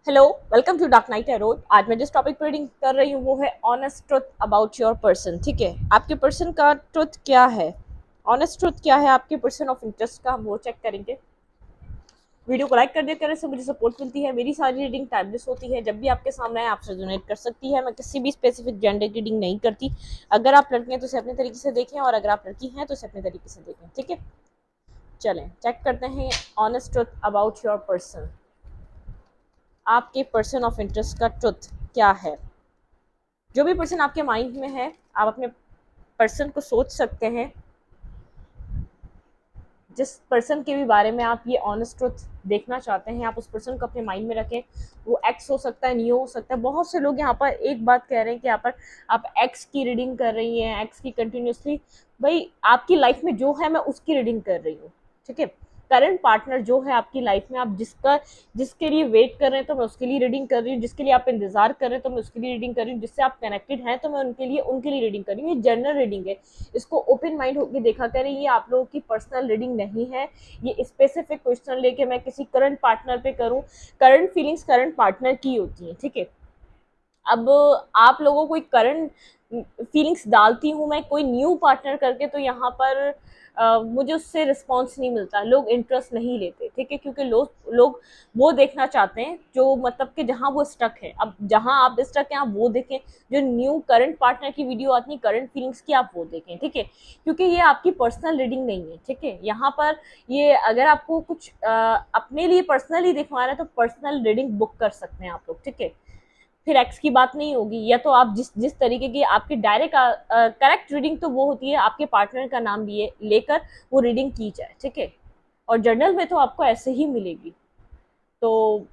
Hello, welcome to Dark Knight Arrow. आज मैं जिस टॉपिक पर रीडिंग कर रही हूँ वो है honest truth about your person. ठीक है, आपके पर्सन का ट्रुथ क्या है, ऑनेस्ट ट्रुथ क्या है आपके पर्सन ऑफ इंटरेस्ट का, हम वो चेक करेंगे। वीडियो को लाइक कर दिया करने से मुझे सपोर्ट मिलती है। मेरी सारी रीडिंग टाइमलेस होती है, जब भी आपके सामने आए आपसे रेजोनेट कर सकती है। मैं किसी भी स्पेसिफिक जेंडर की रीडिंग नहीं करती। अगर आप लड़के हैं तो इसे अपने तरीके से देखें, और अगर आप लड़की हैं तो इसे अपने तरीके से देखें। ठीक है, चलें चेक करते हैं honest truth about your person. आपके पर्सन ऑफ इंटरेस्ट का ट्रुथ क्या है। जो भी पर्सन आपके माइंड में है, आप अपने पर्सन को सोच सकते हैं। जिस पर्सन के भी बारे में आप ये ऑनेस्ट ट्रुथ देखना चाहते हैं, आप उस पर्सन को अपने माइंड में रखें। वो एक्स हो सकता है, न्यू हो सकता है। बहुत से लोग यहाँ पर एक बात कह रहे हैं कि यहाँ पर आप एक्स की रीडिंग कर रही हैं, एक्स की कंटिन्यूसली। भाई, आपकी लाइफ में जो है मैं उसकी रीडिंग कर रही हूँ। ठीक है, करंट पार्टनर जो है आपकी लाइफ में, आप जिसके लिए वेट कर रहे हैं तो मैं उसके लिए रीडिंग कर रही हूँ, जिसके लिए आप इंतजार कर रहे हैं तो मैं उसके लिए रीडिंग कर रही हूँ, जिससे आप कनेक्टेड हैं तो मैं उनके लिए रीडिंग कर रही हूँ। ये जनरल रीडिंग है, इसको ओपन माइंड होकर देखा करें। ये आप लोगों की पर्सनल रीडिंग नहीं है। ये स्पेसिफिक क्वेश्चन लेके मैं किसी करंट पार्टनर पे करूँ। करंट फीलिंग्स करंट पार्टनर की होती हैं। ठीक है, अब आप लोगों को एक करंट फीलिंग्स डालती हूँ मैं कोई न्यू पार्टनर करके, तो यहाँ पर मुझे उससे रिस्पॉन्स नहीं मिलता, लोग इंटरेस्ट नहीं लेते। ठीक है, क्योंकि लोग लोग वो देखना चाहते हैं जो मतलब कि जहाँ वो स्टक है। अब जहाँ आप स्टक हैं आप वो देखें, जो न्यू करंट पार्टनर की वीडियो आती है करंट फीलिंग्स की, आप वो देखें। ठीक है, क्योंकि ये आपकी पर्सनल रीडिंग नहीं है। ठीक है, यहाँ पर ये अगर आपको कुछ अपने लिए पर्सनली दिखवाना है तो पर्सनल रीडिंग बुक कर सकते हैं आप लोग। ठीक है, फिर एक्स की बात नहीं होगी, या तो आप जिस जिस तरीके की आपकी डायरेक्ट करेक्ट रीडिंग तो वो होती है आपके पार्टनर का नाम लिए लेकर वो रीडिंग की जाए। ठीक है, और जर्नल में तो आपको ऐसे ही मिलेगी। तो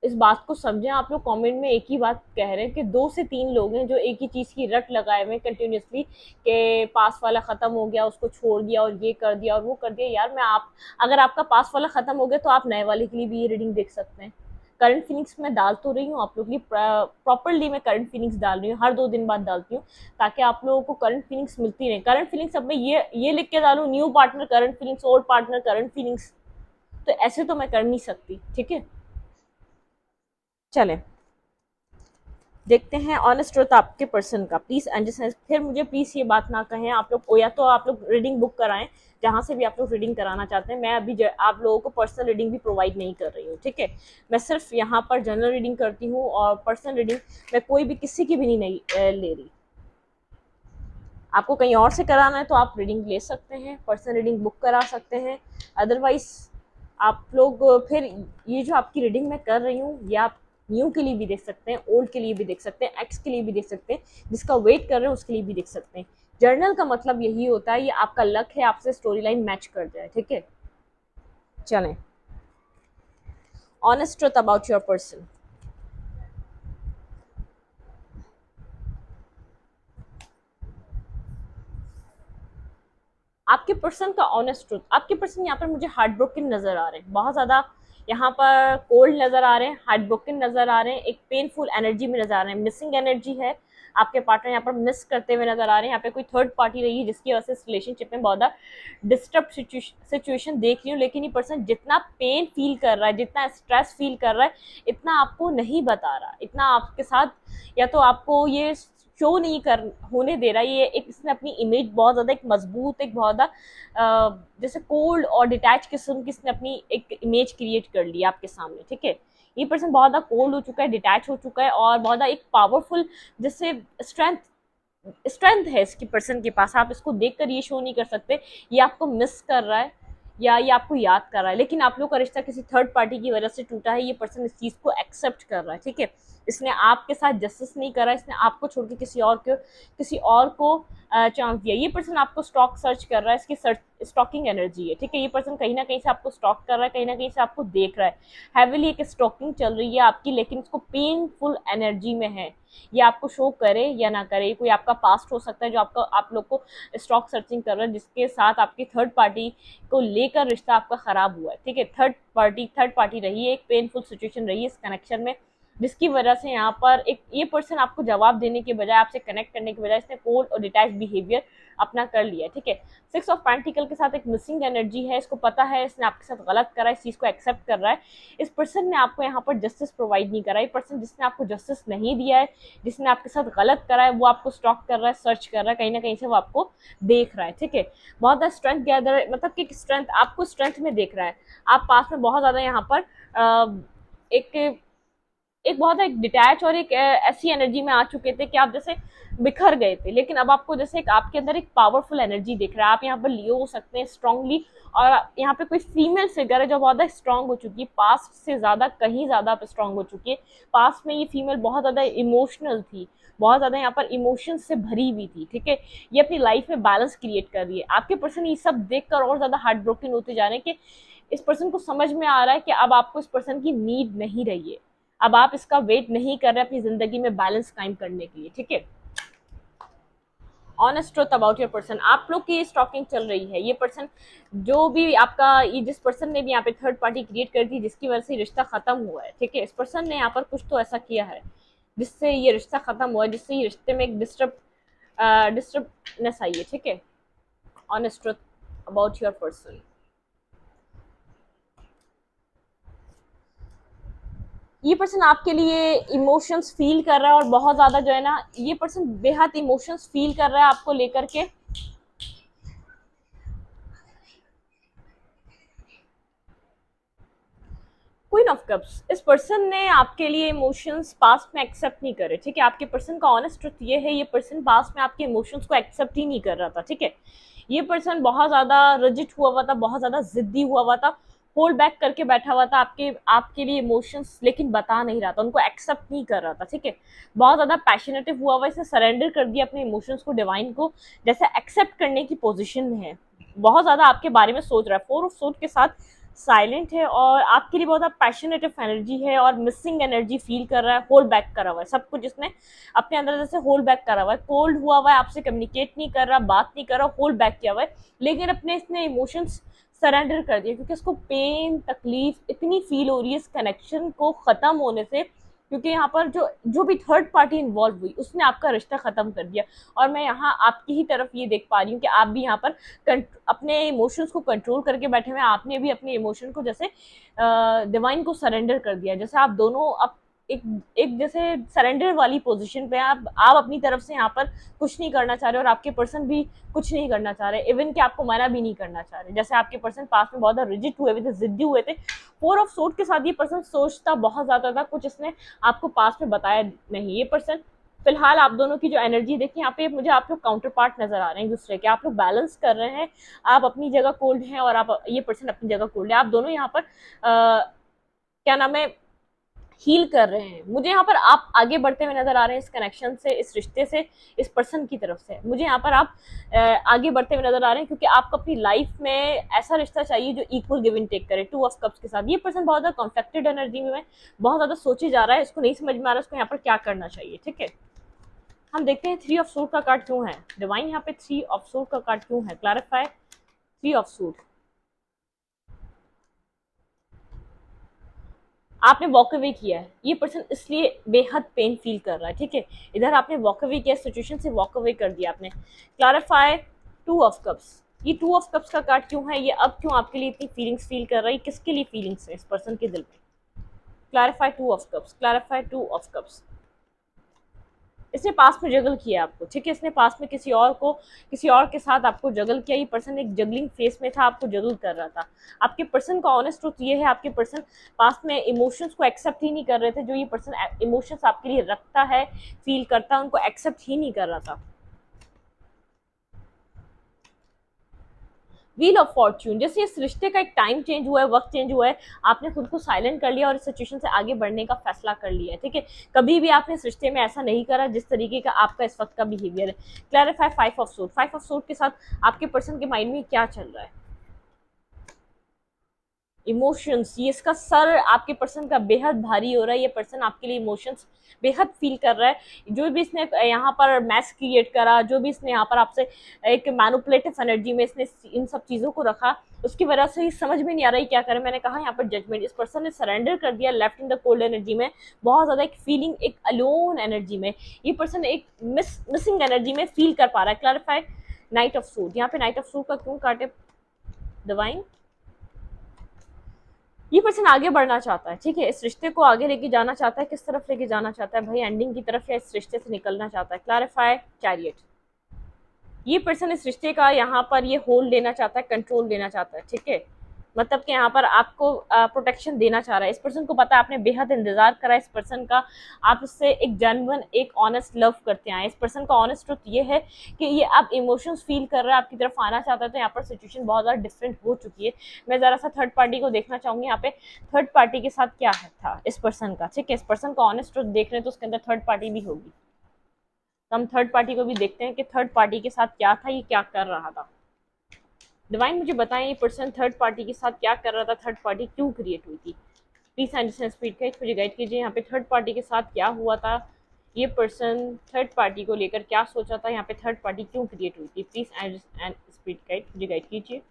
इस बात को समझें। आप लोग कमेंट में एक ही बात कह रहे हैं कि 2 से 3 लोग हैं जो एक ही चीज़ की रट लगाए हुए कंटिन्यूसली, के पास वाला ख़त्म हो गया उसको छोड़ दिया और ये कर दिया और वो कर दिया। यार, मैं आप अगर आपका पास वाला ख़त्म हो गया तो आप नए वाले के लिए भी ये रीडिंग देख सकते हैं। करंट फीलिंग्स मैं डाल तो रही हूँ आप लोग की प्रॉपरली। मैं करंट फीलिंग्स डाल रही हूँ, हर 2 दिन बाद डालती हूँ, ताकि आप लोगों को करंट फीलिंग्स मिलती रहे। करंट फीलिंग्स अब मैं ये लिख के डालूँ, new partner current feelings, old partner current feelings, तो ऐसे तो मैं कर नहीं सकती। ठीक है, चलें देखते हैं ऑनेस्ट ट्रुथ आपके पर्सन का। प्लीज अंडरस्टैंड, फिर मुझे प्लीज ये बात ना कहें आप लोग, या तो आप लोग रीडिंग बुक कराएं जहां से भी आप लोग रीडिंग कराना चाहते हैं। मैं अभी आप लोगों को पर्सनल रीडिंग भी प्रोवाइड नहीं कर रही हूँ। ठीक है, मैं सिर्फ यहाँ पर जनरल रीडिंग करती हूँ, और पर्सनल रीडिंग मैं कोई भी किसी की भी नहीं ले रही। आपको कहीं और से कराना है तो आप रीडिंग ले सकते हैं, पर्सनल रीडिंग बुक करा सकते हैं। अदरवाइज आप लोग फिर ये जो आपकी रीडिंग मैं कर रही हूँ, ये आप न्यू के लिए भी देख सकते हैं, ओल्ड के लिए भी देख सकते हैं, एक्स के लिए भी देख सकते हैं, जिसका वेट कर रहे हैं उसके लिए भी देख सकते हैं। जर्नल का मतलब यही होता है, ये आपका लक है आपसे स्टोरी लाइन मैच कर जाए। ठीक है, चलें honest truth about your person. आपके पर्सन का ऑनेस्ट ट्रुथ, आपके पर्सन यहाँ पर मुझे हार्ट ब्रोकन नजर आ रहे हैं, बहुत ज्यादा यहाँ पर कोल्ड नजर आ रहे हैं, हार्ट ब्रोकन नजर आ रहे हैं, एक पेनफुल एनर्जी में नजर आ रहे हैं, मिसिंग एनर्जी है। आपके पार्टनर यहाँ पर मिस करते हुए नजर आ रहे हैं। यहाँ पे कोई थर्ड पार्टी रही है जिसकी वजह से रिलेशनशिप में बहुत ज्यादा डिस्टर्ब सिचुएशन देख रही हूँ। लेकिन ये पर्सन जितना पेन फील कर रहा है, जितना स्ट्रेस फील कर रहा है, इतना आपको नहीं बता रहा, इतना आपके साथ या तो आपको ये शो नहीं कर होने दे रहा। ये एक इसने अपनी इमेज बहुत ज़्यादा एक मजबूत, एक बहुत ज़्यादा जैसे कोल्ड और डिटैच किस्म की इसने अपनी एक इमेज क्रिएट कर ली आपके सामने। ठीक है, ये पर्सन बहुत ज़्यादा कोल्ड हो चुका है, डिटैच हो चुका है, और बहुत ज़्यादा एक पावरफुल जैसे स्ट्रेंथ स्ट्रेंथ है इसकी पर्सन के पास। आप इसको देखकर ये शो नहीं कर सकते ये आपको मिस कर रहा है या ये आपको याद कर रहा है। लेकिन आप लोग का रिश्ता किसी थर्ड पार्टी की वजह से टूटा है। ये पर्सन इस चीज़ को एक्सेप्ट कर रहा है। ठीक है, इसने आपके साथ जस्टिस नहीं करा, इसने आपको छोड़ के किसी और को चांस दिया। ये पर्सन आपको स्टॉक सर्च कर रहा है, इसकी सर्च स्टॉकिंग एनर्जी है। ठीक है, ये पर्सन कहीं ना कहीं से आपको स्टॉक कर रहा है, कहीं ना कहीं से आपको देख रहा है। हैविली एक स्टॉकिंग चल रही है आपकी, लेकिन इसको पेनफुल एनर्जी में है। ये आपको शो करे या ना करे, कोई आपका पास्ट हो सकता है जो आपका आप लोग को स्टॉक सर्चिंग कर रहा है, जिसके साथ आपकी थर्ड पार्टी को लेकर रिश्ता आपका खराब हुआ है। ठीक है, थर्ड पार्टी रही है, एक पेनफुल सिचुएशन रही है इस कनेक्शन में। जिसकी वजह से यहाँ पर एक ये पर्सन आपको जवाब देने के बजाय, आपसे कनेक्ट करने के बजाय इसने कोल्ड और डिटैच बिहेवियर अपना कर लिया है, ठीक है। सिक्स ऑफ पेंटिकल के साथ एक मिसिंग एनर्जी है, इसको पता है इसने आपके साथ गलत करा है, इस चीज को एक्सेप्ट कर रहा है। इस पर्सन ने आपको यहाँ पर जस्टिस प्रोवाइड नहीं करा है। पर्सन जिसने आपको जस्टिस नहीं दिया है, जिसने आपके साथ गलत करा है, वो आपको स्टॉक कर रहा है, सर्च कर रहा है, कहीं ना कहीं से वो आपको देख रहा है, ठीक है। बहुत ज्यादा स्ट्रेंथ गैदर, मतलब कि स्ट्रेंथ आपको स्ट्रेंथ में देख रहा है। आप पास में बहुत ज्यादा यहाँ पर एक एक बहुत एक डिटैच और एक ऐसी एनर्जी में आ चुके थे कि आप जैसे बिखर गए थे, लेकिन अब आपको जैसे एक आपके अंदर एक पावरफुल एनर्जी दिख रहा है। आप यहाँ पर लियो हो सकते हैं स्ट्रांगली, और यहाँ पे कोई फीमेल फिगर है जो बहुत ज्यादा स्ट्रांग हो चुकी है, पास्ट से ज्यादा कहीं ज्यादा स्ट्रांग हो चुकी है। पास्ट में ये फीमेल बहुत ज्यादा इमोशनल थी, बहुत ज्यादा यहाँ पर इमोशन से भरी हुई थी, ठीक है। ये अपनी लाइफ में बैलेंस क्रिएट कर रही है। आपके पर्सन ये सब देखकर और ज्यादा हार्ट ब्रोकन होते जा रहे हैं कि इस पर्सन को समझ में आ रहा है कि अब आपको इस पर्सन की नीड नहीं रही है, अब आप इसका वेट नहीं कर रहे अपनी जिंदगी में बैलेंस कायम करने के लिए, ठीक है। Honest truth about your person, आप लोग की स्टॉकिंग चल रही है। ये पर्सन जो भी आपका, ये जिस पर्सन ने भी यहाँ पे थर्ड पार्टी क्रिएट कर दी जिसकी वजह से रिश्ता खत्म हुआ है, ठीक है, इस पर्सन ने यहाँ पर कुछ तो ऐसा किया है जिससे ये रिश्ता खत्म हुआ है, जिससे ये रिश्ते में एक डिस्टर्बनेस आई है, ठीक है। Honest truth about your person, ये पर्सन आपके लिए इमोशंस फील कर रहा है, और बहुत ज्यादा जो है ना, ये पर्सन बेहद इमोशंस फील कर रहा है आपको लेकर के। क्वीन ऑफ कप्स, इस पर्सन ने आपके लिए इमोशंस पास्ट में एक्सेप्ट नहीं करे, ठीक है। आपके पर्सन का ऑनेस्ट ट्रुथ ये है, ये पर्सन पास्ट में आपके इमोशंस को एक्सेप्ट ही नहीं कर रहा था, ठीक है। ये पर्सन बहुत ज्यादा रिजिड हुआ था, बहुत ज्यादा जिद्दी हुआ था, होल्ड बैक करके बैठा हुआ था आपके आपके लिए इमोशंस, लेकिन बता नहीं रहा था, उनको एक्सेप्ट नहीं कर रहा था, ठीक है। बहुत ज्यादा पैशनेटिव हुआ, इसने सरेंडर कर दिया अपने इमोशंस को डिवाइन को, जैसे एक्सेप्ट करने की पोजीशन में है। बहुत ज्यादा आपके बारे में सोच रहा है, फोर ऑफ सोर्ड के साथ साइलेंट है, और आपके लिए बहुत ज्यादा पैशनेटिव एनर्जी है, और मिसिंग एनर्जी फील कर रहा है, होल्ड बैक करा हुआ है सब कुछ इसने अपने अंदर, जैसे होल्ड बैक करा हुआ है, कोल्ड हुआ है, आपसे कम्युनिकेट नहीं कर रहा, बात नहीं कर रहा, होल्ड बैक किया हुआ है। लेकिन अपने इसने इमोशंस सरेंडर कर दिया, क्योंकि इसको पेन तकलीफ इतनी फील हो रही है इस कनेक्शन को खत्म होने से, क्योंकि यहाँ पर जो जो भी थर्ड पार्टी इन्वॉल्व हुई उसने आपका रिश्ता खत्म कर दिया। और मैं यहाँ आपकी ही तरफ ये देख पा रही हूँ कि आप भी यहाँ पर अपने इमोशंस को कंट्रोल करके बैठे हुए हैं। आपने भी अपने इमोशन को जैसे डिवाइन को सरेंडर कर दिया, जैसे आप दोनों अब एक एक जैसे सरेंडर वाली पोजीशन पे आप अपनी तरफ से यहाँ पर कुछ नहीं करना चाह रहे, और आपके पर्सन भी कुछ नहीं करना चाह रहे, इवन कि आपको मना भी नहीं करना चाह रहे। जैसे आपके पर्सन पास में बहुत रिजिड हुए थे, जिद्दी हुए थे। फोर ऑफ सोर्ड के साथ ये पर्सन सोचता बहुत ज्यादा था, कुछ इसने आपको पास में बताया नहीं। ये पर्सन फिलहाल आप दोनों की जो एनर्जी देखिए, यहाँ पे मुझे आप लोग काउंटर पार्ट नजर आ रहे हैं एक दूसरे के, आप लोग बैलेंस कर रहे हैं, आप अपनी जगह कोल्ड हैं और आप ये पर्सन अपनी जगह कोल्ड है। आप दोनों यहाँ पर क्या नाम है, हील कर रहे हैं। मुझे यहाँ पर आप आगे बढ़ते हुए नजर आ रहे हैं इस कनेक्शन से, इस रिश्ते से, इस पर्सन की तरफ से मुझे यहाँ पर आप आगे बढ़ते हुए नजर आ रहे हैं, क्योंकि आपको अपनी लाइफ में ऐसा रिश्ता चाहिए जो इक्वल गिव एंड टेक करे। टू ऑफ कप्स के साथ ये पर्सन बहुत ज्यादा कॉन्फ्लिक्टेड एनर्जी में बहुत ज्यादा सोचे जा रहा है, इसको नहीं समझ में आ रहा है इसको यहाँ पर क्या करना चाहिए, ठीक है। हम देखते हैं थ्री ऑफ सूट का कार्ड क्यों है डिवाइन, यहाँ पे थ्री ऑफ सूट का कार्ड क्यों है, क्लैरिफाई थ्री ऑफ सूट। आपने वॉक अवे किया है, ये पर्सन इसलिए बेहद पेन फील कर रहा है, ठीक है। इधर आपने वॉक अवे किया, सिचुएशन से वॉक अवे कर दिया आपने। क्लैरिफाई टू ऑफ कप्स, ये टू ऑफ कप्स का कार्ड क्यों है, ये अब क्यों आपके लिए इतनी फीलिंग्स फील कर रहा है, किसके लिए फीलिंग्स है इस पर्सन के दिल में। Clarify two of cups, clarify two of cups. इसने पास में जगल किया आपको, ठीक है, इसने पास में किसी और के साथ आपको जगल किया। ये पर्सन एक जगलिंग फेस में था, आपको जगल कर रहा था। आपके पर्सन का ऑनेस्ट ट्रुथ ये है, आपके पर्सन पास में इमोशंस को एक्सेप्ट ही नहीं कर रहे थे। जो ये पर्सन इमोशंस आपके लिए रखता है, फील करता है, उनको एक्सेप्ट ही नहीं कर रहा था। व्हील ऑफ फॉर्च्यून, जैसे इस रिश्ते का एक टाइम चेंज हुआ है, वक्त चेंज हुआ है, आपने खुद को साइलेंट कर लिया और इस सिचुएशन से आगे बढ़ने का फैसला कर लिया है, ठीक है। कभी भी आपने इस रिश्ते में ऐसा नहीं करा जिस तरीके का आपका इस वक्त का बिहेवियर है। Clarify five of suit, five of suit के साथ आपके पर्सन के माइंड में क्या चल रहा है, इमोशंस, ये इसका सर आपके पर्सन का बेहद भारी हो रहा है। ये पर्सन आपके लिए इमोशंस बेहद फील कर रहा है। जो भी इसने यहाँ पर मैस क्रिएट करा, जो भी इसने यहाँ पर आपसे एक मैनुपुलेटिव एनर्जी में इसने इन सब चीज़ों को रखा, उसकी वजह से ही समझ में नहीं आ रहा है क्या करें। मैंने कहा यहाँ पर जजमेंट, इस पर्सन ने सरेंडर कर दिया, left in the cold energy में, बहुत ज्यादा एक फीलिंग, एक अलोन एनर्जी में, ये पर्सन एक मिसिंग एनर्जी में फील कर पा रहा है। क्लैरिफाई नाइट ऑफ सूट, यहाँ पे नाइट ऑफ सूट का क्यों काटे डिवाइन? ये पर्सन आगे बढ़ना चाहता है, ठीक है, इस रिश्ते को आगे लेके जाना चाहता है। किस तरफ लेके जाना चाहता है भाई? एंडिंग की तरफ, या इस रिश्ते से निकलना चाहता है? क्लैरिफाई चैरियट, ये पर्सन इस रिश्ते का यहाँ पर ये होल्ड लेना चाहता है, कंट्रोल लेना चाहता है, ठीक है, मतलब कि यहाँ पर आपको प्रोटेक्शन देना चाह रहा है। इस पर्सन को पता है आपने बेहद इंतजार करा इस पर्सन का, आप इससे एक जेन्युइन, एक ऑनेस्ट लव करते हैं। इस पर्सन का ऑनेस्ट ट्रुथ ये है कि ये आप इमोशंस फील कर रहा है, आपकी तरफ आना चाहता है। तो यहाँ पर सिचुएशन बहुत ज़्यादा डिफरेंट हो चुकी है। मैं ज़रा सा थर्ड पार्टी को देखना चाहूँगी यहाँ पे, थर्ड पार्टी के साथ क्या है था इस पर्सन का, ठीक है, इस पर्सन का ऑनेस्ट ट्रुथ देख रहे हैं तो उसके अंदर थर्ड पार्टी भी होगी। तो हम थर्ड पार्टी को भी देखते हैं कि थर्ड पार्टी के साथ क्या था, ये क्या कर रहा था। डिवाइन मुझे बताएं ये पर्सन थर्ड पार्टी के साथ क्या कर रहा था, थर्ड पार्टी क्यों क्रिएट हुई थी? प्लीज अंडरस्टैंड स्पीड का मुझे गाइड कीजिए, यहाँ पे थर्ड पार्टी के साथ क्या हुआ था, ये पर्सन थर्ड पार्टी को लेकर क्या सोचा था, यहाँ पे थर्ड पार्टी क्यों क्रिएट हुई थी? प्लीज एंड स्पीड गाइड मुझे गाइड कीजिए।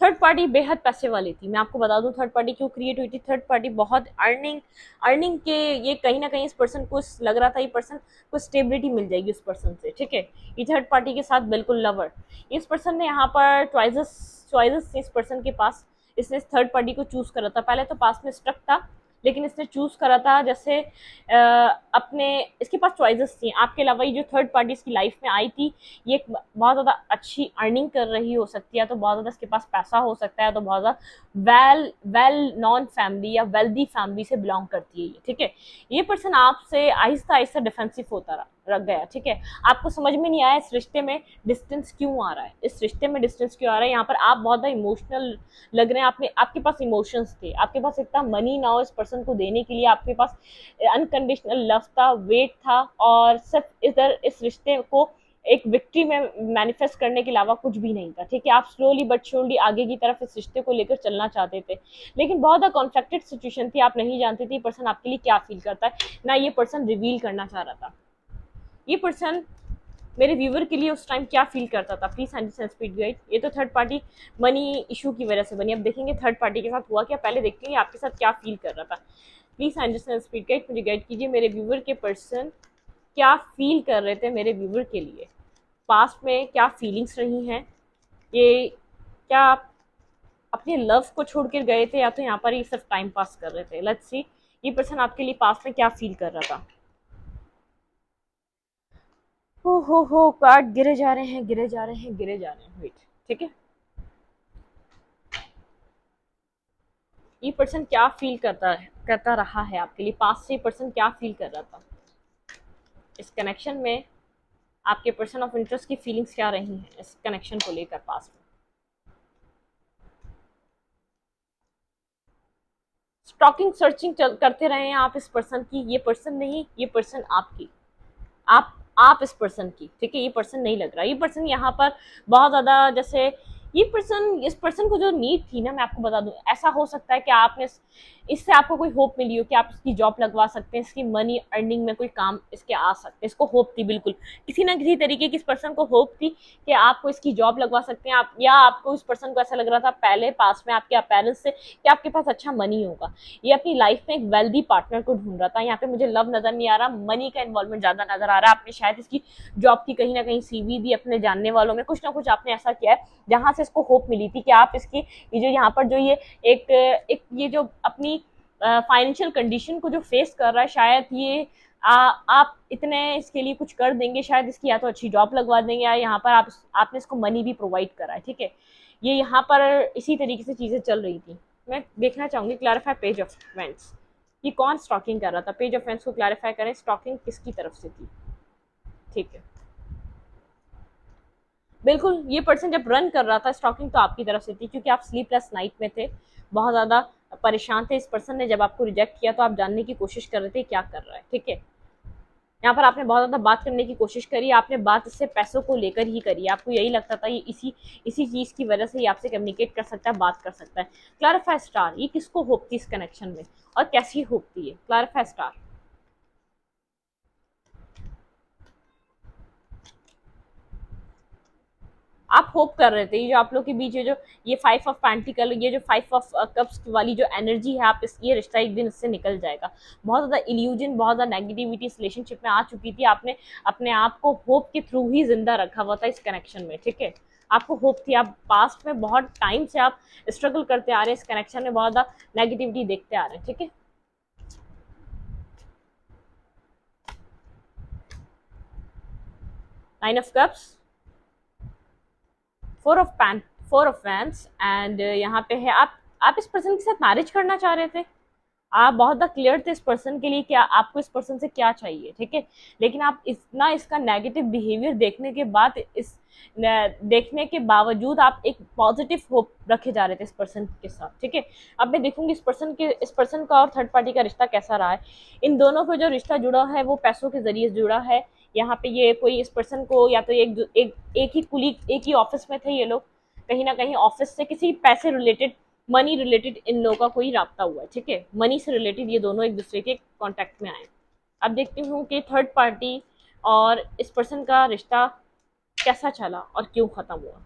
थर्ड पार्टी बेहद पैसे वाली थी, मैं आपको बता दूं थर्ड पार्टी क्यों क्रिएट हुई थी। थर्ड पार्टी बहुत अर्निंग के, ये कहीं ना कहीं इस पर्सन को लग रहा था ये पर्सन को स्टेबिलिटी मिल जाएगी उस पर्सन से, ठीक है। ये थर्ड पार्टी के साथ बिल्कुल लवर, इस पर्सन ने यहाँ पर चॉइसेस थे इस पर्सन के पास। इसने थर्ड पार्टी को चूज करा था, पहले तो पास में स्टक था, लेकिन इसने चूज करा था जैसे अपने, इसके पास चॉइसेस थी आपके अलावा। ये जो थर्ड पार्टी इसकी लाइफ में आई थी, ये एक बहुत ज़्यादा अच्छी अर्निंग कर रही हो सकती है, तो बहुत ज़्यादा इसके पास पैसा हो सकता है, तो बहुत ज़्यादा वेल नॉन फैमिली या वेल्दी फैमिली से बिलोंग करती है ये, ठीक है। ये पर्सन आपसे आहिस्ता आहिस्ता डिफेंसिव होता रख गया, ठीक है। आपको समझ में नहीं आया इस रिश्ते में डिस्टेंस क्यों आ रहा है, इस रिश्ते में डिस्टेंस क्यों आ रहा है। यहाँ पर आप बहुत ज़्यादा इमोशनल लग रहे हैं, आपके पास इमोशंस थे, आपके पास इतना मनी ना हो इस पर्सन को देने के लिए, आपके पास अनकंडीशनल लव था, वेट था, और सिर्फ इधर इस रिश्ते को एक विक्ट्री में मैनिफेस्ट करने के अलावा कुछ भी नहीं था, ठीक है। आप स्लोली बट श्योरली आगे की तरफ इस रिश्ते को लेकर चलना चाहते थे, लेकिन बहुत ज़्यादा कॉन्फ्लिक्टेड सिचुएशन थी, आप नहीं जानते थे ये पर्सन आपके लिए क्या फील करता है, ना ये पर्सन रिवील करना चाह रहा था। ये पर्सन मेरे व्यूवर के लिए उस टाइम क्या फील करता था? Please understand speed guide. ये तो थर्ड पार्टी मनी इशू की वजह से बनी, अब देखेंगे थर्ड पार्टी के साथ हुआ क्या, पहले देखते हैं आपके साथ क्या फील कर रहा था। प्लीज अंडरस्टैंड स्पीड गाइड मुझे गाइड कीजिए, मेरे व्यूवर के पर्सन क्या फील कर रहे थे मेरे व्यूवर के लिए, पास्ट में क्या फीलिंग्स रही हैं, ये क्या आप अपने लव को छोड़ कर गए थे, या तो यहाँ पर ये सिर्फ टाइम पास कर रहे थे। लेट्स सी ये पर्सन आपके लिए पास्ट में क्या फील कर रहा था। हो कार्ड गिरे जा रहे हैं, गिरे जा रहे हैं, गिरे जा रहे हैं, वेट, ठीक है। ये पर्सन क्या फील करता रहा है आपके लिए, पास्ट से पर्सन क्या फील कर रहा था इस कनेक्शन में, आपके पर्सन ऑफ इंटरेस्ट की फीलिंग्स क्या रही हैं इस कनेक्शन को लेकर पास्ट में। स्टॉकिंग सर्चिंग करते रहे हैं आप इस पर्सन की, ये पर्सन नहीं, ये पर्सन आपकी, आप इस पर्सन की, ठीक है। ये पर्सन नहीं लग रहा, ये पर्सन यहाँ पर बहुत ज्यादा, जैसे ये पर्सन, इस पर्सन को जो नीड थी ना, मैं आपको बता दूं, ऐसा हो सकता है कि आपने इससे आपको कोई होप मिली हो कि आप इसकी जॉब लगवा सकते हैं, इसकी मनी अर्निंग में कोई काम इसके आ सकते हैं, इसको होप थी, बिल्कुल किसी ना किसी तरीके की इस पर्सन को होप थी कि आपको इसकी जॉब लगवा सकते हैं आप, या आपको इस पर्सन को ऐसा लग रहा था पहले पास में आपके अपेरेंस से कि आपके पास अच्छा मनी होगा। ये अपनी लाइफ में एक वेल्दी पार्टनर को ढूंढ रहा था। यहाँ पे मुझे लव नजर नहीं आ रहा, मनी का इन्वॉल्वमेंट ज्यादा नजर आ रहा है। आपने शायद इसकी जॉब की कहीं ना कहीं सीवी दी, अपने जानने वालों में कुछ ना कुछ आपने ऐसा किया है जहां से इसको होप मिली थी कि आप इसकी, ये जो यहाँ पर जो ये एक ये जो अपनी फाइनेंशियल कंडीशन को जो फेस कर रहा है, शायद ये आप इतने इसके लिए कुछ कर देंगे, शायद इसकी या तो अच्छी जॉब लगवा देंगे, या यहाँ पर आपने इसको मनी भी प्रोवाइड करा है, ठीक है। ये यहाँ पर इसी तरीके से चीजें चल रही थी। मैं देखना चाहूंगी क्लैरिफाई पेज ऑफ इवेंट्स, ये कौन स्टॉकिंग कर रहा था, पेज ऑफ इवेंट्स को क्लैरिफाई करें, स्टॉकिंग किसकी तरफ से थी, ठीक है। बिल्कुल ये पर्सन जब रन कर रहा था स्टॉकिंग तो आपकी तरफ से थी, क्योंकि आप स्लीपलेस नाइट में थे, बहुत ज़्यादा परेशान थे। इस पर्सन ने जब आपको रिजेक्ट किया तो आप जानने की कोशिश कर रहे थे क्या कर रहा है, ठीक है। यहाँ पर आपने बहुत ज़्यादा बात करने की कोशिश करी, आपने बात इससे पैसों को लेकर ही करी, आपको यही लगता था ये इसी चीज़ की वजह से ही आपसे कम्युनिकेट कर सकता है, बात कर सकता है। क्लैरिफाई स्टार, ये किसको होप थी इस कनेक्शन में और कैसी होप थी ये? Clarify star. आप होप कर रहे थे, ये जो आप लोग के बीच ये 5 ऑफ पेंटिकल, ये जो 5 ऑफ कप्स वाली जो एनर्जी है, आप इस ये रिश्ता एक दिन इससे निकल जाएगा। बहुत ज़्यादा इल्यूजन, बहुत ज़्यादा नेगेटिविटी इस रिलेशनशिप में आ चुकी थी, आपने अपने आप को होप के थ्रू ही जिंदा रखा हुआ था इस कनेक्शन में, ठीक है। आपको होप थी, आप पास्ट में बहुत टाइम से आप स्ट्रगल करते आ रहे हैं इस कनेक्शन में, बहुत ज़्यादा नेगेटिविटी देखते आ रहे हैं, ठीक है। Nine of Cups, Four of Wands and यहाँ पे है आप इस पर्सन के साथ मैरिज करना चाह रहे थे। आप बहुत ज़्यादा क्लियर थे इस पर्सन के लिए, क्या आपको इस पर्सन से क्या चाहिए, ठीक है। लेकिन आप इतना इसका नेगेटिव बिहेवियर देखने के बाद, देखने के बावजूद आप एक पॉजिटिव होप रखे जा रहे थे इस पर्सन के साथ, ठीक है। अब मैं देखूंगी इस पर्सन का और थर्ड पार्टी का रिश्ता कैसा रहा है। इन दोनों का जो रिश्ता जुड़ा है वो पैसों के जरिए जुड़ा है। यहाँ पे ये कोई इस पर्सन को या तो एक ही कुलीग, एक ही ऑफिस में थे ये लोग, कहीं ना कहीं ऑफिस से किसी पैसे रिलेटेड, मनी रिलेटेड इन लोगों का कोई राब्ता हुआ है, ठीक है। मनी से रिलेटेड ये दोनों एक दूसरे के कांटेक्ट में आए। अब देखती हूँ कि थर्ड पार्टी और इस पर्सन का रिश्ता कैसा चला और क्यों खत्म हुआ,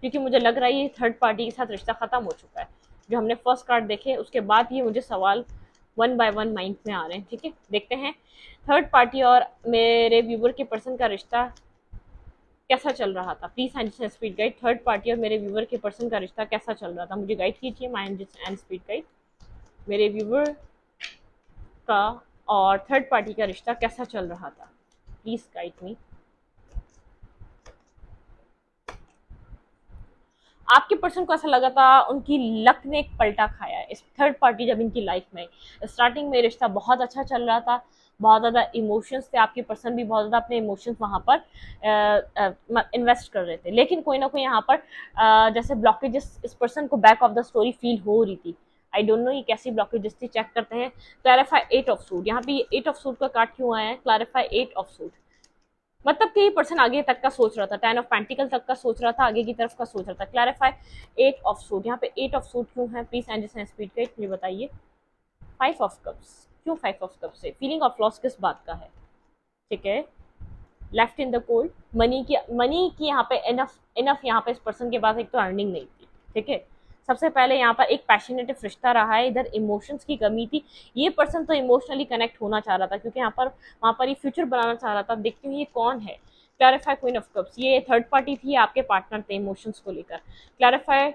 क्योंकि मुझे लग रहा है ये थर्ड पार्टी के साथ रिश्ता खत्म हो चुका है। जो हमने फर्स्ट कार्ड देखे उसके बाद ये मुझे सवाल वन बाय वन माइंड में आ रहे हैं, ठीक है। देखते हैं थर्ड पार्टी और मेरे व्यूवर के पर्सन का रिश्ता कैसा चल रहा था। Please and spirit guide, third party और मेरे व्यूवर के पर्सन का रिश्ता कैसा चल रहा था, मुझे गाइड कीजिए माई एंड स्पीड गाइड। मेरे व्यूवर का और थर्ड पार्टी का रिश्ता कैसा चल रहा था, प्लीज गाइड मी। आपके पर्सन को ऐसा लगा था उनकी लक ने एक पलटा खाया है इस थर्ड पार्टी जब इनकी लाइफ में। स्टार्टिंग में रिश्ता बहुत अच्छा चल रहा था, बहुत ज़्यादा इमोशंस थे, आपके पर्सन भी बहुत ज़्यादा अपने इमोशंस वहाँ पर इन्वेस्ट कर रहे थे। लेकिन कोई ना कोई यहाँ पर जैसे ब्लॉकेजेस इस पर्सन को back of the story feel हो रही थी। आई डोंट नो ये कैसी ब्लॉकेजेस थी, चेक करते हैं। क्लैरिफाई 8 ऑफ सूट, यहाँ पे 8 ऑफ सूट का कार्ड क्यों आया है, क्लैरिफाई 8 ऑफ सूट। मतलब कि ये पर्सन आगे तक का सोच रहा था, 10 ऑफ पेंटिकल तक का सोच रहा था, आगे की तरफ का सोच रहा था। क्लैरिफाई 8 ऑफ सूट, यहाँ पे 8 ऑफ सूट क्यों है, प्लीज एंड स्पीड का मुझे बताइए। 5 ऑफ कप्स, क्यों 5 ऑफ कप्स है, फीलिंग ऑफ लॉस किस बात का है, ठीक है। Left in the cold, money की यहाँ पे इनफ इनफ, यहाँ पे इस पर्सन के पास एक तो अर्निंग नहीं थी, ठीक है। सबसे पहले यहाँ पर एक पैशनेटिव रिश्ता रहा है, इधर इमोशंस की कमी थी। ये पर्सन तो इमोशनली कनेक्ट होना चाह रहा था, क्योंकि यहाँ पर वहाँ पर ये फ्यूचर बनाना चाह रहा था। अब देखती हूँ ये कौन है। क्लैरिफाई क्वीन ऑफ कप्स, ये थर्ड पार्टी थी, आपके पार्टनर थे इमोशंस को लेकर। Clarify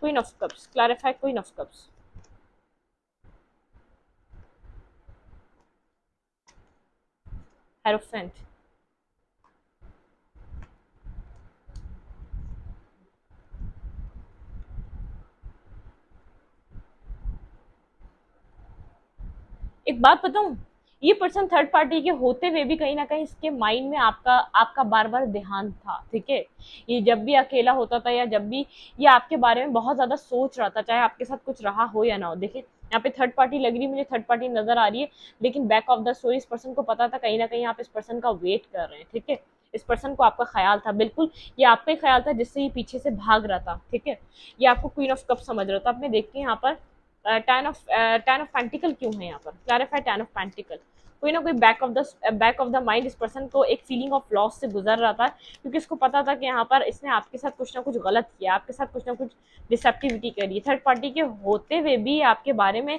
queen of cups, clarify queen of cups. Hierophant, एक बात बताऊं, ये पर्सन थर्ड पार्टी के होते हुए भी कहीं ना कहीं इसके माइंड में आपका आपका बार बार ध्यान था, ठीक है। ये जब भी अकेला होता था या जब भी ये आपके बारे में बहुत ज्यादा सोच रहा था, चाहे आपके साथ कुछ रहा हो या ना हो। देखिए यहाँ पे थर्ड पार्टी लग रही, मुझे थर्ड पार्टी नजर आ रही है, लेकिन बैक ऑफ द स्टोरी इस पर्सन को पता था कहीं ना कहीं आप इस पर्सन का वेट कर रहे हैं, ठीक है। इस पर्सन को आपका ख्याल था, बिल्कुल ये आपका ही ख्याल था जिससे ये पीछे से भाग रहा था, ठीक है। ये आपको क्वीन ऑफ कप समझ रहा था। आपने देखिए यहाँ पर टेन ऑफ पेंटिकल क्यों है यहाँ पर, क्लैरिफाई 10 ऑफ पेंटिकल। कोई ना कोई बैक ऑफ द माइंड इस पर्सन को एक फीलिंग ऑफ लॉस से गुजर रहा था, क्योंकि इसको पता था कि यहाँ पर इसने आपके साथ कुछ ना कुछ गलत किया, आपके साथ कुछ ना कुछ डिसेप्टिविटी करी। थर्ड पार्टी के होते हुए भी आपके बारे में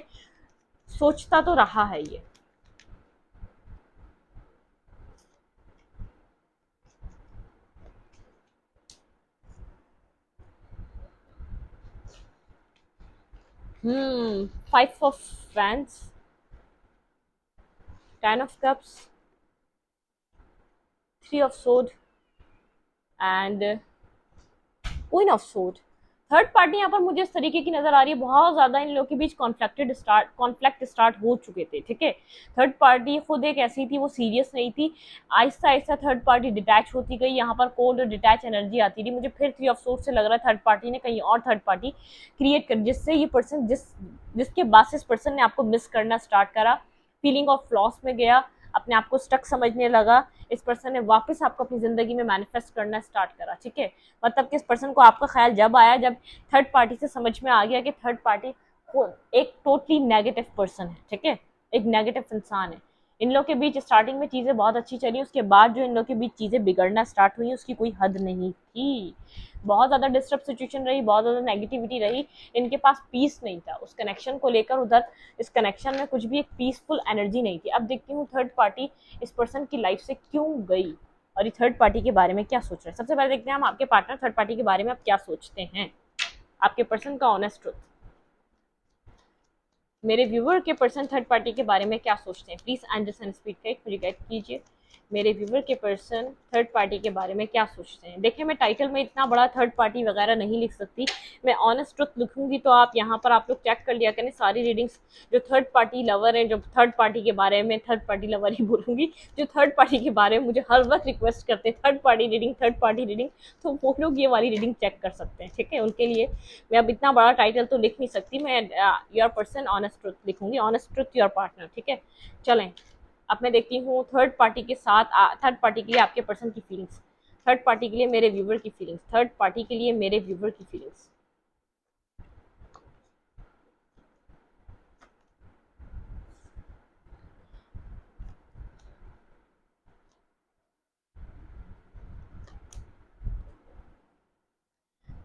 सोचता तो रहा है ये। हम्म, 5 of vents, 10 of cups, 3 of सोड एंड क्वीन ऑफ सोड। थर्ड पार्टी यहाँ पर मुझे इस तरीके की नजर आ रही है, बहुत ज्यादा इन लोगों के बीच कॉन्फ्लिक्ट स्टार्ट हो चुके थे, ठीक है। थर्ड पार्टी खुद एक ऐसी थी, वो सीरियस नहीं थी। Aahista Aahista third party detach होती गई, यहाँ पर कोल्ड और डिटैच एनर्जी आती रही। मुझे फिर 3 ऑफ सोर्स से लग रहा है थर्ड पार्टी ने कहीं और थर्ड पार्टी क्रिएट कर, जिससे ये पर्सन जिसके बासिस पर्सन ने आपको मिस करना स्टार्ट करा, फीलिंग ऑफ लॉस में गया, अपने आप को स्टक समझने लगा। इस पर्सन ने वापस आपको अपनी जिंदगी में मैनिफेस्ट करना स्टार्ट करा, ठीक है। मतलब कि इस पर्सन को आपका ख्याल जब आया, जब थर्ड पार्टी से समझ में आ गया कि थर्ड पार्टी एक टोटली नेगेटिव पर्सन है, ठीक है, एक नेगेटिव इंसान है। इन लोग के बीच स्टार्टिंग में चीज़ें बहुत अच्छी चली, उसके बाद जो इन लोग के बीच चीज़ें बिगड़ना स्टार्ट हुई उसकी कोई हद नहीं थी। बहुत ज़्यादा डिस्टर्ब सिचुएशन रही, बहुत ज़्यादा नेगेटिविटी रही, इनके पास पीस नहीं था उस कनेक्शन को लेकर। उधर इस कनेक्शन में कुछ भी एक पीसफुल एनर्जी नहीं थी। अब देखती हूँ थर्ड पार्टी इस पर्सन की लाइफ से क्यों गई और ये थर्ड पार्टी के बारे में क्या सोच रहे हैं। सबसे पहले देखते हैं हम आपके पार्टनर थर्ड पार्टी के बारे में आप क्या सोचते हैं, आपके पर्सन का ऑनेस्ट ट्रुथ। मेरे व्यूवर के पर्सन थर्ड पार्टी के बारे में क्या सोचते हैं, please angels and spirit guide मुझे गाइड कीजिए। मेरे व्यूवर के पर्सन थर्ड पार्टी के बारे में क्या सोचते हैं। देखिए मैं टाइटल में इतना बड़ा थर्ड पार्टी वगैरह नहीं लिख सकती, मैं ऑनेस्ट ट्रुथ लिखूंगी तो आप यहाँ पर आप लोग चेक कर लिया करें सारी रीडिंग्स। जो थर्ड पार्टी लवर है, जो थर्ड पार्टी के बारे में, थर्ड पार्टी लवर ही बोलूंगी, जो थर्ड पार्टी के बारे में मुझे हर वक्त रिक्वेस्ट करते हैं third party reading third party reading, तो वो लोग ये वाली रीडिंग चेक कर सकते हैं, ठीक है। उनके लिए मैं अब इतना बड़ा टाइटल तो लिख नहीं सकती, मैं योर पर्सन ऑनेस्ट ट्रुथ लिखूंगी, ऑनेस्ट ट्रुथ योर पार्टनर, ठीक है। चलें अब मैं देखती हूँ थर्ड पार्टी के साथ थर्ड पार्टी के लिए आपके पर्सन की फीलिंग्स, थर्ड पार्टी के लिए मेरे व्यूवर की फीलिंग्स, थर्ड पार्टी के लिए मेरे व्यूवर की फीलिंग्स।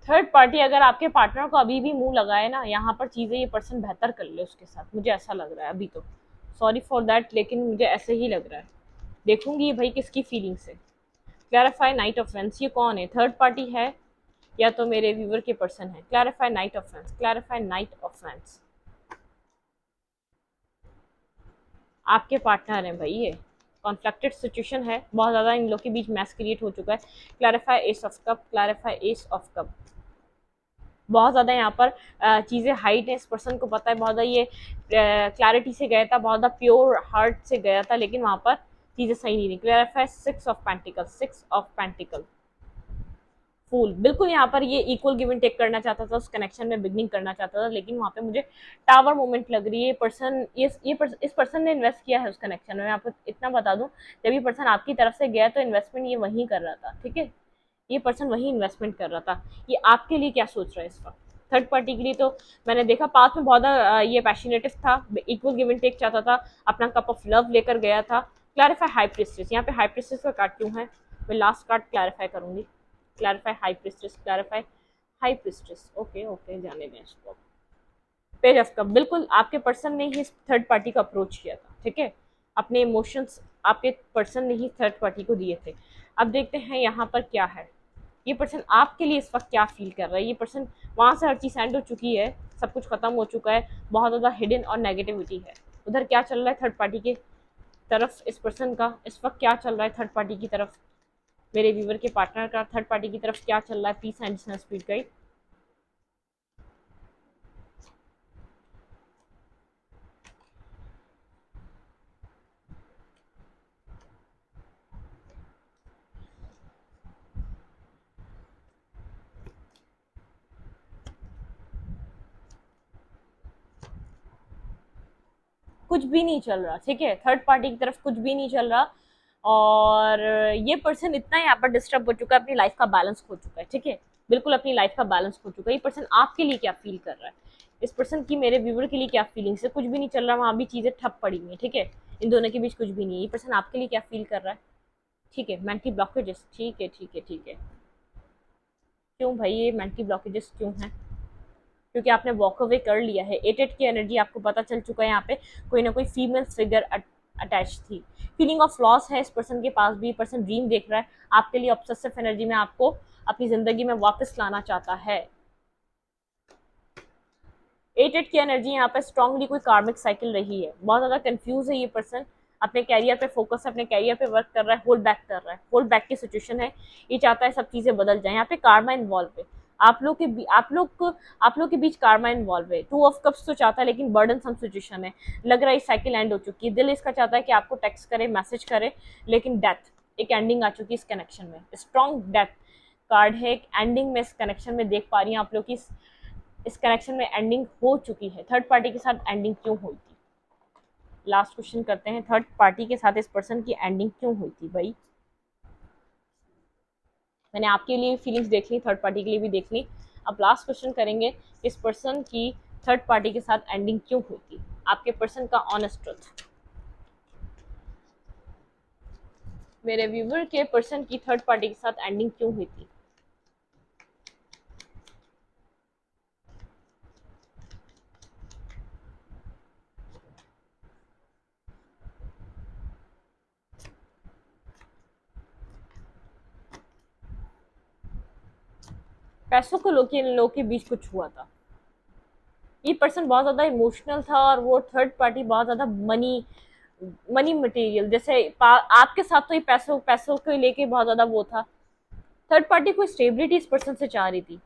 थर्ड पार्टी अगर आपके पार्टनर को अभी भी मुंह लगाए ना यहाँ पर चीज़ें, ये पर्सन बेहतर कर ले उसके साथ, मुझे ऐसा लग रहा है अभी तो। सॉरी फॉर दैट, लेकिन मुझे ऐसे ही लग रहा है। देखूंगी ये भाई किसकी फीलिंग्स है। क्लैरिफाई नाइट ऑफ वेंस, ये कौन है, थर्ड पार्टी है या तो मेरे व्यूवर के पर्सन है। Clarify knight of wands, clarify knight of wands. आपके पार्टनर हैं भाई, ये कॉन्फ्लिक्टेड सिचुएशन है, बहुत ज़्यादा इन लोग के बीच मैस क्रिएट हो चुका है। Clarify S of cup, clarify S of cup. बहुत ज़्यादा यहाँ पर चीज़ें हाइट है, इस पर्सन को पता है बहुत ज़्यादा ये क्लैरिटी से गया था, बहुत ज़्यादा प्योर हार्ट से गया था, लेकिन वहाँ पर चीज़ें सही नहीं रही। Clarify six of panicle, six of panicle, फूल। बिल्कुल यहाँ पर ये इक्वल गिव एंड टेक करना चाहता था, उस कनेक्शन में बिगनिंग करना चाहता था, लेकिन वहाँ पे मुझे टावर मोमेंट लग रही है। पर्सन इस पर्सन ने इन्वेस्ट किया है उस कनेक्शन में। मैं आपको इतना बता दूं, जब ये पर्सन आपकी तरफ से गया तो इन्वेस्टमेंट ये वहीं कर रहा था, ठीक है। ये पर्सन वही इन्वेस्टमेंट कर रहा था। ये आपके लिए क्या सोच रहा है इस वक्त, थर्ड पार्टी के लिए तो मैंने देखा पास्ट में बहुत ये पैशनेटिव था, इक्वल गिव एंड टेक चाहता था, अपना कप ऑफ लव लेकर गया था। क्लैरिफाई हाई प्रिस्टेस, यहाँ पे हाई प्रिस्टेस का कार्ड क्यों है, मैं लास्ट कार्ड क्लैरिफाई करूंगी। Clarify high priestess, clarify high priestess, okay okay जाने दें इसको। पेज ऑफ कप, बिल्कुल आपके पर्सन ने ही थर्ड पार्टी को अप्रोच किया था, ठीक है। अपने इमोशंस आपके पर्सन ने ही थर्ड पार्टी को दिए थे। अब देखते हैं यहाँ पर क्या है, ये पर्सन आपके लिए इस वक्त क्या फील कर रहा है। ये पर्सन वहाँ से हर चीज़ एंड हो चुकी है, सब कुछ खत्म हो चुका है, बहुत ज़्यादा हिडन और नेगेटिविटी है। उधर क्या चल रहा है थर्ड पार्टी की तरफ, इस पर्सन का इस वक्त क्या चल रहा है थर्ड पार्टी की तरफ, मेरे व्यूवर के पार्टनर का थर्ड पार्टी की तरफ क्या चल रहा है। Peace and spirit guide. कुछ भी नहीं चल रहा, ठीक है, थर्ड पार्टी की तरफ कुछ भी नहीं चल रहा। और ये पर्सन इतना यहाँ पर डिस्टर्ब हो चुका है, अपनी लाइफ का बैलेंस खो चुका है, ठीक है। बिल्कुल अपनी लाइफ का बैलेंस खो चुका है। ये पर्सन आपके लिए क्या फील कर रहा है, इस पर्सन की मेरे व्यूवर के लिए क्या फीलिंग्स है। कुछ भी नहीं चल रहा, वहाँ भी चीज़ें ठप पड़ी हुई है, ठीक है। इन दोनों के बीच कुछ भी नहीं है। ये पर्सन आपके लिए क्या फील कर रहा है, ठीक है। मेंटली ब्लॉकेजेस, ठीक है ठीक है ठीक है। क्यों भाई ये मेंटली ब्लॉकेजेस क्यों हैं, क्योंकि आपने वॉक अवे कर लिया है। एट की एनर्जी आपको पता चल चुका है, यहाँ पे कोई ना कोई फीमेल फिगर अटैच थी। फीलिंग ऑफ लॉस है इस पर्सन के पास भी। पर्सन ड्रीम देख रहा है आपके लिए, ऑब्सेसिव एनर्जी में आपको अपनी जिंदगी में वापस लाना चाहता है। एट की एनर्जी यहाँ पे स्ट्रांगली कोई कार्मिक साइकिल रही है, बहुत ज्यादा कंफ्यूज है ये पर्सन। अपने कैरियर पे फोकस है, अपने कैरियर पे वर्क कर रहा है, होल्ड बैक कर रहा है, होल्ड बैक की सिचुएशन है। ये चाहता है सब चीजें बदल जाए। यहाँ पे कार्मा इन्वॉल्व है, आप लोग के बीच कार्मा इन्वॉल्व है। टू ऑफ कप्स तो चाहता है, लेकिन बर्डन सम सिचुएशन है, लग रहा है साइकिल एंड हो चुकी है। दिल इसका चाहता है कि आपको टेक्स्ट करे, मैसेज करे, लेकिन डेथ, एक एंडिंग आ चुकी है इस कनेक्शन में। स्ट्रॉन्ग डेथ कार्ड है, एक एंडिंग में इस कनेक्शन में देख पा रही हूँ आप लोग की इस कनेक्शन में एंडिंग हो चुकी है। थर्ड पार्टी के साथ एंडिंग क्यों हुई थी, लास्ट क्वेश्चन करते हैं। थर्ड पार्टी के साथ इस पर्सन की एंडिंग क्यों हुई थी भाई। मैंने आपके लिए फीलिंग्स देख ली, थर्ड पार्टी के लिए भी देख ली। अब लास्ट क्वेश्चन करेंगे, इस पर्सन की थर्ड पार्टी के साथ एंडिंग क्यों हुई थी, आपके पर्सन का ऑनेस्ट ट्रुथ। मेरे व्यूवर के पर्सन की थर्ड पार्टी के साथ एंडिंग क्यों हुई थी? पैसों को लेके इन लोगों के बीच कुछ हुआ था। ये पर्सन बहुत ज्यादा इमोशनल था और वो थर्ड पार्टी बहुत ज्यादा मनी मनी मटेरियल जैसे आपके साथ तो ये पैसों पैसों को लेके बहुत ज्यादा वो था। थर्ड पार्टी कोई स्टेबिलिटी इस पर्सन से चाह रही थी।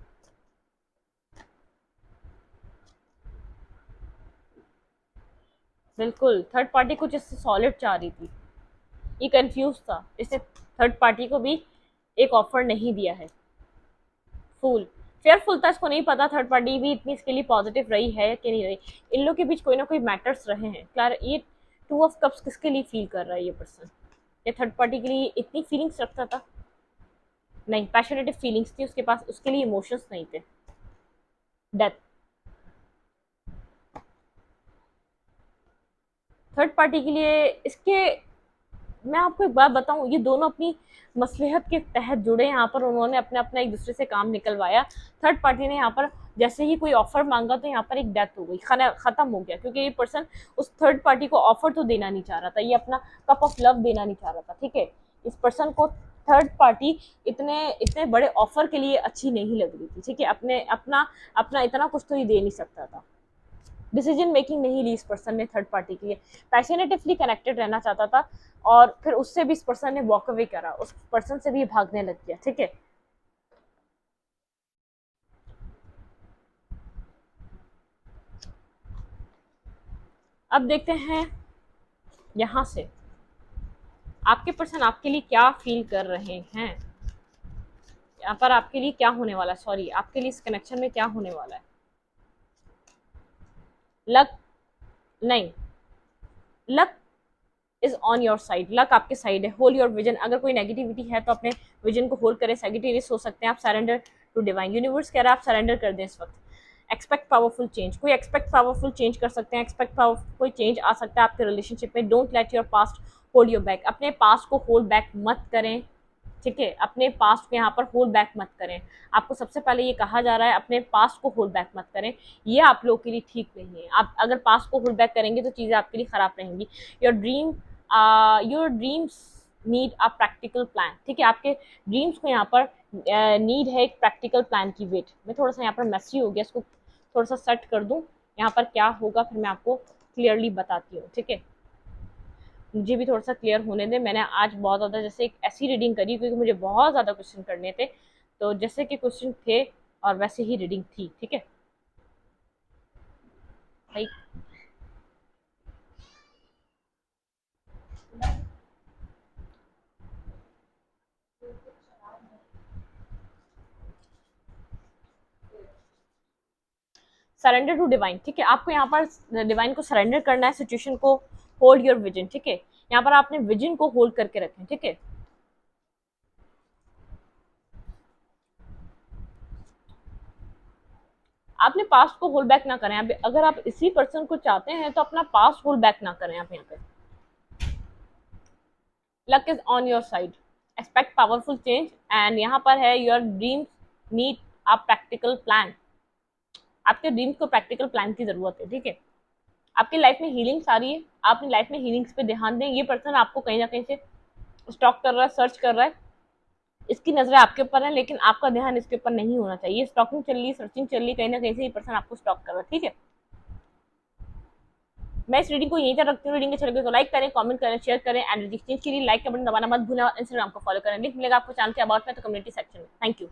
बिल्कुल थर्ड पार्टी कुछ इससे सॉलिड चाह रही थी। ये कंफ्यूज था, इसने थर्ड पार्टी को भी एक ऑफर नहीं दिया है। फूल फेयरफुल था, इसको नहीं पता थर्ड पार्टी भी इतनी इसके लिए पॉजिटिव रही है कि नहीं रही। इन लोग के बीच कोई ना कोई मैटर्स रहे हैं। क्लियर, ये टू ऑफ कप्स किसके लिए फील कर रहा है ये पर्सन? ये थर्ड पार्टी के लिए इतनी फीलिंग्स रखता था? नहीं, पैशनेटिव फीलिंग्स थी उसके पास, उसके लिए इमोशंस नहीं थे। डेथ। थर्ड पार्टी के लिए इसके, मैं आपको एक बात बताऊं, ये दोनों अपनी मसलहत के तहत जुड़े हैं। यहाँ पर उन्होंने अपने अपना एक दूसरे से काम निकलवाया। थर्ड पार्टी ने यहाँ पर जैसे ही कोई ऑफर मांगा तो यहाँ पर एक डेथ हो गई, खत्म हो गया, क्योंकि ये पर्सन उस थर्ड पार्टी को ऑफर तो देना नहीं चाह रहा था, ये अपना कप ऑफ लव देना नहीं चाह रहा था। ठीक है, इस पर्सन को थर्ड पार्टी इतने इतने बड़े ऑफर के लिए अच्छी नहीं लग रही थी। ठीक है, अपने अपना अपना इतना कुछ तो ये दे नहीं सकता था। डिसीजन मेकिंग नहीं ली इस पर्सन ने थर्ड पार्टी के लिए, पैशनेटिवली कनेक्टेड रहना चाहता था और फिर उससे भी इस पर्सन ने वॉक अवे करा, उस पर्सन से भी भागने लग गया। ठीक है, अब देखते हैं यहां से आपके पर्सन आपके लिए क्या फील कर रहे हैं। यहाँ पर आपके लिए क्या होने वाला है, सॉरी आपके लिए इस कनेक्शन में क्या होने वाला है। लक नहीं, luck is on your side, luck आपके साइड है। होल्ड योर विजन, अगर कोई नेगेटिविटी है तो अपने विजन को होल्ड करें। सेजिटेरियस हो सकते हैं आप, सरेंडर टू डिवाइन। यूनिवर्स कह रहा है आप सरेंडर कर दें इस वक्त। एक्सपेक्ट पावरफुल चेंज, कोई एक्सपेक्ट पावरफुल चेंज कर सकते हैं, एक्सपेक्ट पावरफुल कोई चेंज आ सकता है आपके रिलेशनशिप में। Don't let your past hold your back, अपने पास्ट को होल्ड बैक मत करें। ठीक है, अपने पास्ट को यहाँ पर होल्ड बैक मत करें। आपको सबसे पहले ये कहा जा रहा है अपने पास्ट को होल्ड बैक मत करें, ये आप लोगों के लिए ठीक नहीं है। आप अगर पास्ट को होल्ड बैक करेंगे तो चीज़ें आपके लिए खराब रहेंगी। Your dreams need a practical plan. ठीक है, आपके ड्रीम्स को यहाँ पर नीड है एक प्रैक्टिकल प्लान की। वेट, मैं थोड़ा सा यहाँ पर मैसी हो गया, इसको थोड़ा सा सेट कर दूँ। यहाँ पर क्या होगा फिर मैं आपको क्लियरली बताती हूँ। ठीक है, मुझे भी थोड़ा सा क्लियर होने दें। मैंने आज बहुत ज़्यादा जैसे एक ऐसी रीडिंग करी क्योंकि मुझे बहुत ज़्यादा क्वेश्चन करने थे, तो जैसे कि क्वेश्चन थे और वैसे ही रीडिंग थी। ठीक है भाई, सरेंडर टू डिवाइन। ठीक है, आपको यहाँ पर डिवाइन को सरेंडर करना है, सिचुएशन को। Hold your vision. ठीक है, यहाँ पर आपने विजन को होल्ड करके रखें। ठीक है, आपने पास्ट को होल्ड बैक ना करें। अगर आप इसी पर्सन को चाहते हैं तो अपना पास्ट होल्ड बैक ना करें। आप यहाँ पे luck is on your side, expect powerful change, and यहाँ पर है your dreams need a practical plan. आपके ड्रीम्स को प्रैक्टिकल प्लान की जरूरत है। ठीक है, आपकी लाइफ में हीलिंग्स आ रही है, आप अपनी लाइफ में हीलिंग्स पे ध्यान दें। ये पर्सन आपको कहीं ना कहीं से स्टॉक कर रहा है, सर्च कर रहा है, इसकी नजरें आपके ऊपर है, लेकिन आपका ध्यान इसके ऊपर नहीं होना चाहिए। स्टॉकिंग चल रही है, सर्चिंग चल रही है, कहीं ना कहीं से ये पर्सन आपको स्टॉक कर रहा है। ठीक है, मैं इस रीडिंग को यहीं तक रखती हूँ। रीडिंग अच्छी लगे तो लाइक करें, कमेंट करें, शेयर करें, एंड एक्सचेंज के लिए लाइक का बटन दबाना मत भूलना। इंस्टाग्राम को फॉलो करें, लिंक मिलेगा आपको चैनल के अबाउट में तो कम्युनिटी सेक्शन में। Thank you.